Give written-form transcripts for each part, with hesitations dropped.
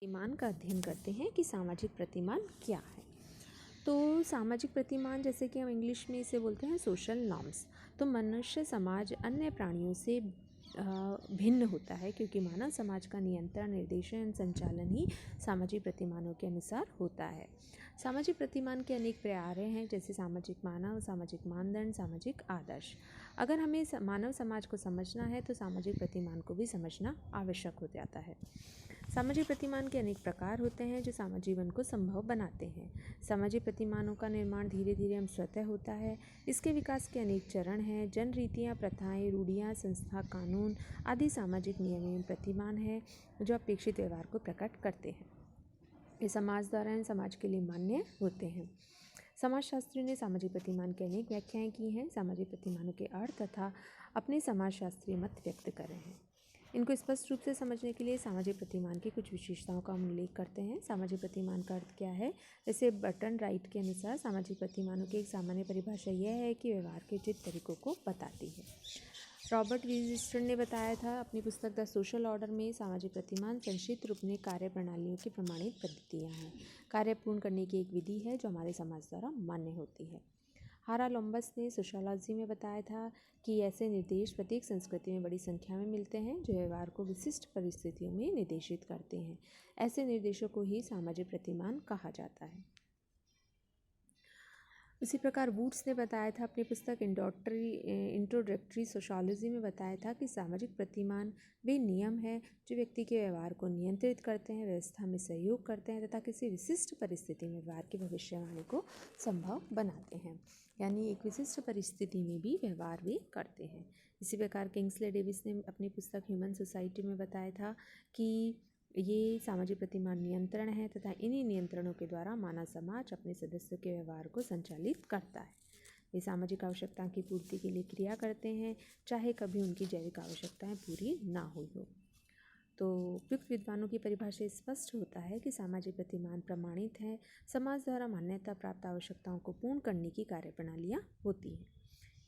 प्रतिमान का अध्ययन करते हैं कि सामाजिक प्रतिमान क्या है। तो सामाजिक प्रतिमान, जैसे कि हम इंग्लिश में इसे बोलते हैं सोशल नॉर्म्स। तो मनुष्य समाज अन्य प्राणियों से भिन्न होता है, क्योंकि मानव समाज का नियंत्रण, निर्देशन, संचालन ही सामाजिक प्रतिमानों के अनुसार होता है। सामाजिक प्रतिमान के अनेक प्रकार हैं, जैसे सामाजिक मानव, सामाजिक मानदंड, सामाजिक आदर्श। अगर हमें मानव समाज को समझना है तो सामाजिक प्रतिमान को भी समझना आवश्यक हो जाता है। सामाजिक प्रतिमान के अनेक प्रकार होते हैं जो सामाजिक जीवन को संभव बनाते हैं। सामाजिक प्रतिमानों का निर्माण धीरे धीरे एवं स्वतः होता है। इसके विकास के अनेक चरण हैं। जन रीतियाँ, प्रथाएं, रूढ़ियाँ, संस्था, कानून आदि सामाजिक नियम एवं प्रतिमान हैं जो अपेक्षित व्यवहार को प्रकट करते हैं। ये समाज द्वारा समाज के लिए मान्य होते हैं। समाजशास्त्रियों ने सामाजिक प्रतिमान की अनेक व्याख्याएं की हैं। सामाजिक प्रतिमानों के अर्थ तथा अपने समाजशास्त्रीय मत व्यक्त कर रहे हैं। इनको स्पष्ट रूप से समझने के लिए सामाजिक प्रतिमान की कुछ विशेषताओं का हम उल्लेख करते हैं। सामाजिक प्रतिमान का अर्थ क्या है? जैसे बर्टन राइट के अनुसार सामाजिक प्रतिमानों की एक सामान्य परिभाषा यह है कि व्यवहार के उचित तरीकों को बताती है। रॉबर्ट विजिस्टर ने बताया था अपनी पुस्तक द सोशल ऑर्डर में, सामाजिक प्रतिमान संक्षिप्त रूप में कार्य प्रणालियों की प्रमाणित पद्धतियाँ हैं। कार्य पूर्ण करने की एक विधि है जो हमारे समाज द्वारा मान्य होती है। हारालोम्बस ने सोशियोलॉजी में बताया था कि ऐसे निर्देश प्रत्येक संस्कृति में बड़ी संख्या में मिलते हैं जो व्यवहार को विशिष्ट परिस्थितियों में निर्देशित करते हैं। ऐसे निर्देशों को ही सामाजिक प्रतिमान कहा जाता है। उसी प्रकार वुड्स ने बताया था अपनी पुस्तक इंट्रोडक्टरी सोशियोलॉजी में बताया था कि सामाजिक प्रतिमान वे नियम हैं जो व्यक्ति के व्यवहार को नियंत्रित करते हैं, व्यवस्था में सहयोग करते हैं तथा किसी विशिष्ट परिस्थिति में व्यवहार की भविष्यवाणी को संभव बनाते हैं। यानी एक विशिष्ट परिस्थिति में भी व्यवहार वे करते हैं। इसी प्रकार किंग्सले डेविस ने अपनी पुस्तक ह्यूमन सोसाइटी में बताया था कि ये सामाजिक प्रतिमान नियंत्रण है तथा इन्हीं नियंत्रणों के द्वारा मानव समाज अपने सदस्यों के व्यवहार को संचालित करता है। ये सामाजिक आवश्यकताओं की पूर्ति के लिए क्रिया करते हैं, चाहे कभी उनकी जैविक आवश्यकताएं पूरी ना हुई हो। तो उपयुक्त विद्वानों की परिभाषा स्पष्ट होता है कि सामाजिक प्रतिमान प्रमाणित हैं, समाज द्वारा मान्यता प्राप्त आवश्यकताओं को पूर्ण करने की कार्यप्रणालियाँ होती हैं।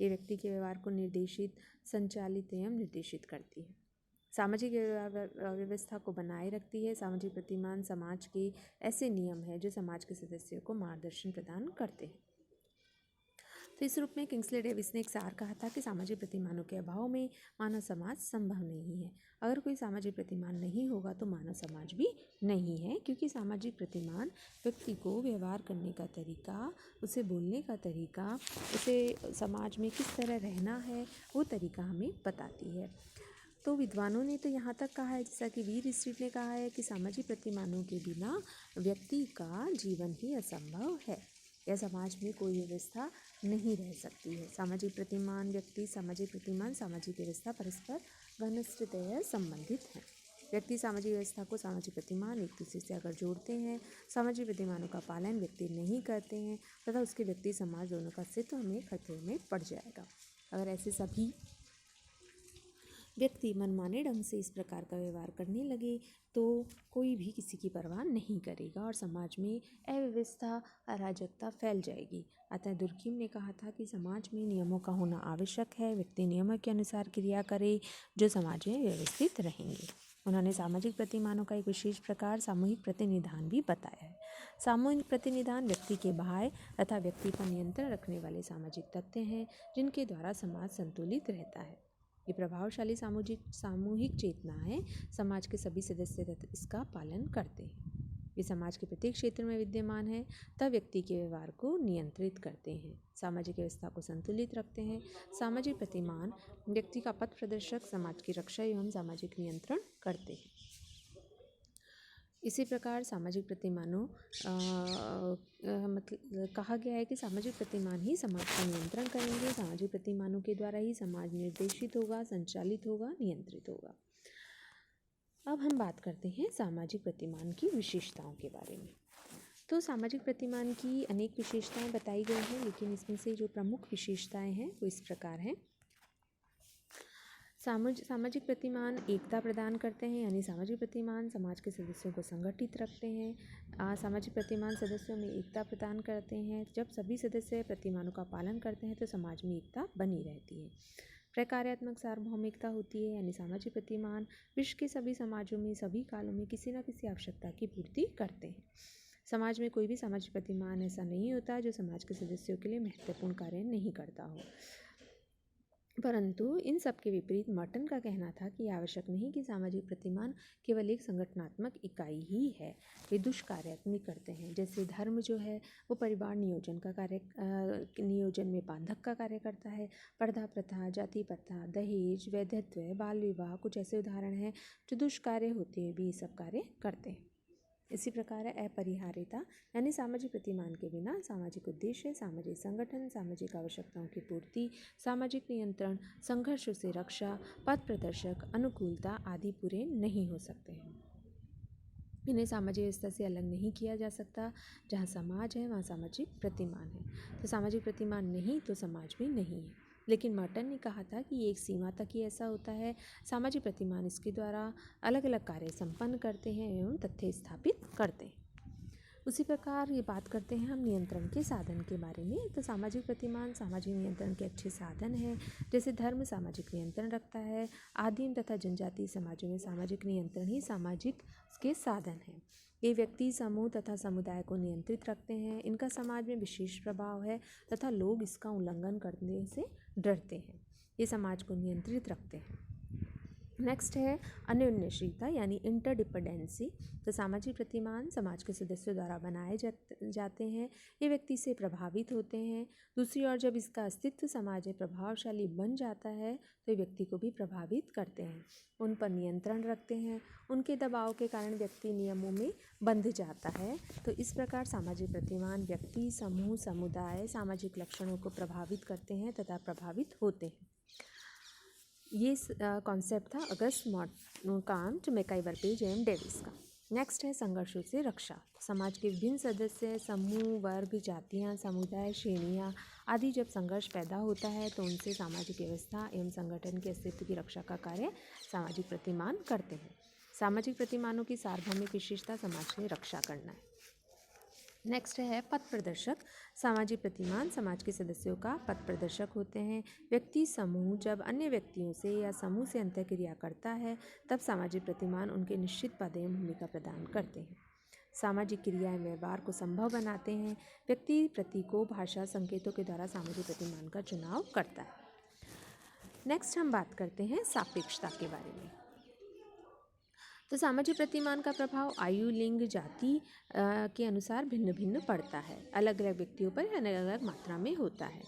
ये व्यक्ति के व्यवहार को निर्देशित, संचालित एवं निर्देशित करती है, सामाजिक व्यवस्था को बनाए रखती है। सामाजिक प्रतिमान समाज के ऐसे नियम हैं जो समाज के सदस्यों को मार्गदर्शन प्रदान करते हैं। तो इस रूप में किंग्सले डेविस ने एक सार कहा था कि सामाजिक प्रतिमानों के अभाव में मानव समाज संभव नहीं है। अगर कोई सामाजिक प्रतिमान नहीं होगा तो मानव समाज भी नहीं है, क्योंकि सामाजिक प्रतिमान व्यक्ति को व्यवहार करने का तरीका, उसे बोलने का तरीका, उसे समाज में किस तरह रहना है वो तरीका हमें बताती है। तो विद्वानों ने तो यहाँ तक कहा है, जैसा कि वीर स्ट्रीट ने कहा है कि सामाजिक प्रतिमानों के बिना व्यक्ति का जीवन ही असंभव है या समाज में कोई व्यवस्था नहीं रह सकती है। सामाजिक प्रतिमान व्यक्ति, सामाजिक प्रतिमान, सामाजिक व्यवस्था परस्पर घनिष्ठतया संबंधित हैं। व्यक्ति सामाजिक व्यवस्था को सामाजिक प्रतिमान एक दूसरे से अगर जोड़ते हैं, सामाजिक प्रतिमानों का पालन व्यक्ति नहीं करते हैं तथा उसके व्यक्ति समाज दोनों का अस्तित्व हमें खतरे में पड़ जाएगा। अगर ऐसे सभी व्यक्ति मनमाने ढंग से इस प्रकार का व्यवहार करने लगे तो कोई भी किसी की परवाह नहीं करेगा और समाज में अव्यवस्था, अराजकता फैल जाएगी। अतः दुर्खिम ने कहा था कि समाज में नियमों का होना आवश्यक है, व्यक्ति नियमों के अनुसार क्रिया करे जो समाज में व्यवस्थित रहेंगे। उन्होंने सामाजिक प्रतिमानों का एक विशेष प्रकार सामूहिक प्रतिनिधान भी बताया है। सामूहिक प्रतिनिधान व्यक्ति के बाह्य तथा व्यक्ति पर नियंत्रण रखने वाले सामाजिक तथ्य हैं जिनके द्वारा समाज संतुलित रहता है। ये प्रभावशाली सामूहिक चेतनाएं समाज के सभी सदस्य इसका पालन करते हैं। वे समाज के प्रत्येक क्षेत्र में विद्यमान हैं, तब व्यक्ति के व्यवहार को नियंत्रित करते हैं, सामाजिक व्यवस्था को संतुलित रखते हैं। सामाजिक प्रतिमान व्यक्ति का पथ प्रदर्शक, समाज की रक्षा एवं सामाजिक नियंत्रण करते हैं। इसी प्रकार सामाजिक प्रतिमानों मतलब कहा गया है कि सामाजिक प्रतिमान ही समाज का नियंत्रण करेंगे। सामाजिक प्रतिमानों के द्वारा ही समाज निर्देशित होगा, संचालित होगा, नियंत्रित होगा। अब हम बात करते हैं सामाजिक प्रतिमान की विशेषताओं के बारे में। तो सामाजिक प्रतिमान की अनेक विशेषताएं बताई गई हैं, लेकिन इसमें से जो प्रमुख विशेषताएं हैं वो इस प्रकार हैं। सामाजिक प्रतिमान एकता प्रदान करते हैं, यानी सामाजिक प्रतिमान समाज के सदस्यों को संगठित रखते हैं। सामाजिक प्रतिमान सदस्यों में एकता प्रदान करते हैं। जब सभी सदस्य प्रतिमानों का पालन करते हैं तो समाज में एकता बनी रहती है। प्रकार्यात्मक सार्वभौमिकता होती है, यानी सामाजिक प्रतिमान विश्व के सभी समाजों में सभी कालों में किसी न किसी आवश्यकता की पूर्ति करते हैं। समाज में कोई भी सामाजिक प्रतिमान ऐसा नहीं होता जो समाज के सदस्यों के लिए महत्वपूर्ण कार्य नहीं करता हो। परंतु इन सब के विपरीत मर्टन का कहना था कि आवश्यक नहीं कि सामाजिक प्रतिमान केवल एक संगठनात्मक इकाई ही है, वे दुष्कार्य भी करते हैं। जैसे धर्म जो है वो परिवार नियोजन का कार्य नियोजन में बांधक का कार्य करता है। पर्दा प्रथा, जाति प्रथा, दहेज, वैधत्व, बाल विवाह कुछ ऐसे उदाहरण हैं जो दुष्कार्य होते हुए भी ये सब कार्य करते हैं। इसी प्रकार अपरिहार्यता यानी सामाजिक प्रतिमान के बिना सामाजिक उद्देश्य, सामाजिक संगठन, सामाजिक आवश्यकताओं की पूर्ति, सामाजिक नियंत्रण, संघर्षों से रक्षा, पथ प्रदर्शक, अनुकूलता आदि पूरे नहीं हो सकते हैं। इन्हें सामाजिक व्यवस्था से अलग नहीं किया जा सकता। जहाँ समाज है वहाँ सामाजिक प्रतिमान है, तो सामाजिक प्रतिमान नहीं तो समाज भी नहीं है। लेकिन मर्टन ने कहा था कि एक सीमा तक ही ऐसा होता है। सामाजिक प्रतिमान इसके द्वारा अलग अलग कार्य संपन्न करते हैं एवं तथ्य स्थापित करते हैं। उसी प्रकार ये बात करते हैं हम नियंत्रण के साधन के बारे में। तो सामाजिक प्रतिमान सामाजिक नियंत्रण के अच्छे साधन हैं। जैसे धर्म सामाजिक नियंत्रण रखता है। आदिम तथा जनजातीय समाजों में सामाजिक नियंत्रण ही सामाजिक के साधन हैं। ये व्यक्ति, समूह तथा समुदाय को नियंत्रित रखते हैं। इनका समाज में विशेष प्रभाव है तथा लोग इसका उल्लंघन करने से डरते हैं। ये समाज को नियंत्रित रखते हैं। नेक्स्ट है अन्योन्याश्रिता यानी इंटरडिपेंडेंसी। तो सामाजिक प्रतिमान समाज के सदस्यों द्वारा बनाए जाते हैं। ये व्यक्ति से प्रभावित होते हैं। दूसरी ओर जब इसका अस्तित्व समाज में प्रभावशाली बन जाता है तो ये व्यक्ति को भी प्रभावित करते हैं, उन पर नियंत्रण रखते हैं। उनके दबाव के कारण व्यक्ति नियमों में बंध जाता है। तो इस प्रकार सामाजिक प्रतिमान व्यक्ति, समूह, समुदाय सामाजिक लक्षणों को प्रभावित करते हैं तथा प्रभावित होते हैं। ये कॉन्सेप्ट था अगस्त मॉन्टकाम्ट, मैकाइवर पेज एम डेविस का। नेक्स्ट है संघर्षों से रक्षा। समाज के विभिन्न सदस्य, समूह, वर्ग, जातियाँ, समुदाय, श्रेणियाँ आदि जब संघर्ष पैदा होता है तो उनसे सामाजिक व्यवस्था एवं संगठन के अस्तित्व की रक्षा का कार्य सामाजिक प्रतिमान करते हैं। सामाजिक प्रतिमानों की सार्वभौमिक विशेषता समाज की रक्षा करना है। नेक्स्ट है पथ प्रदर्शक। सामाजिक प्रतिमान समाज के सदस्यों का पथ प्रदर्शक होते हैं। व्यक्ति समूह जब अन्य व्यक्तियों से या समूह से अंतःक्रिया करता है तब सामाजिक प्रतिमान उनके निश्चित पद एवं भूमिका प्रदान करते हैं। सामाजिक क्रियाएं व्यवहार को संभव बनाते हैं। व्यक्ति प्रतीकों, भाषा, संकेतों के द्वारा सामाजिक प्रतिमान का चुनाव करता है। नेक्स्ट हम बात करते हैं सापेक्षता के बारे में। तो सामाजिक प्रतिमान का प्रभाव आयु, लिंग, जाति के अनुसार भिन्न भिन्न पड़ता है। अलग अलग व्यक्तियों पर अलग अलग मात्रा में होता है।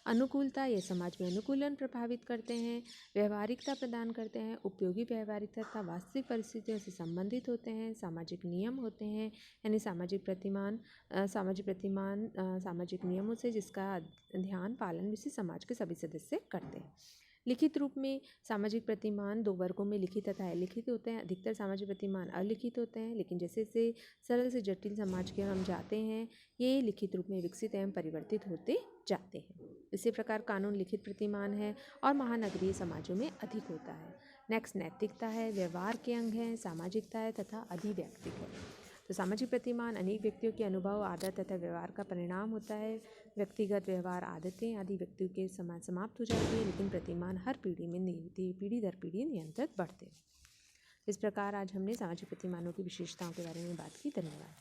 अनुकूलता ये समाज में अनुकूलन प्रभावित करते हैं। व्यवहारिकता प्रदान करते हैं। उपयोगी व्यवहारिकता तथा वास्तविक परिस्थितियों से संबंधित होते हैं। सामाजिक नियम होते हैं, यानी सामाजिक प्रतिमान सामाजिक नियमों से जिसका ध्यान पालन किसी समाज के सभी सदस्य करते हैं। लिखित रूप में सामाजिक प्रतिमान दो वर्गों में लिखित तथा अलिखित होते हैं। अधिकतर सामाजिक प्रतिमान अलिखित होते हैं, लेकिन जैसे जैसे सरल से जटिल समाज के हम जाते हैं ये लिखित रूप में विकसित एवं परिवर्तित होते जाते हैं। इसी प्रकार कानून लिखित प्रतिमान है और महानगरीय समाजों में अधिक होता है। नेक्स्ट नैतिकता है, व्यवहार के अंग हैं, सामाजिकता है तथा अधिव्यक्तिक है। तो सामाजिक प्रतिमान अनेक व्यक्तियों के अनुभव, आदत तथा व्यवहार का परिणाम होता है। व्यक्तिगत व्यवहार, आदतें आदि व्यक्तियों के समान समाप्त हो जाती है, लेकिन प्रतिमान हर पीढ़ी में पीढ़ी दर पीढ़ी नियंत्रित बढ़ते हैं। इस प्रकार आज हमने सामाजिक प्रतिमानों की विशेषताओं के बारे में बात की। धन्यवाद।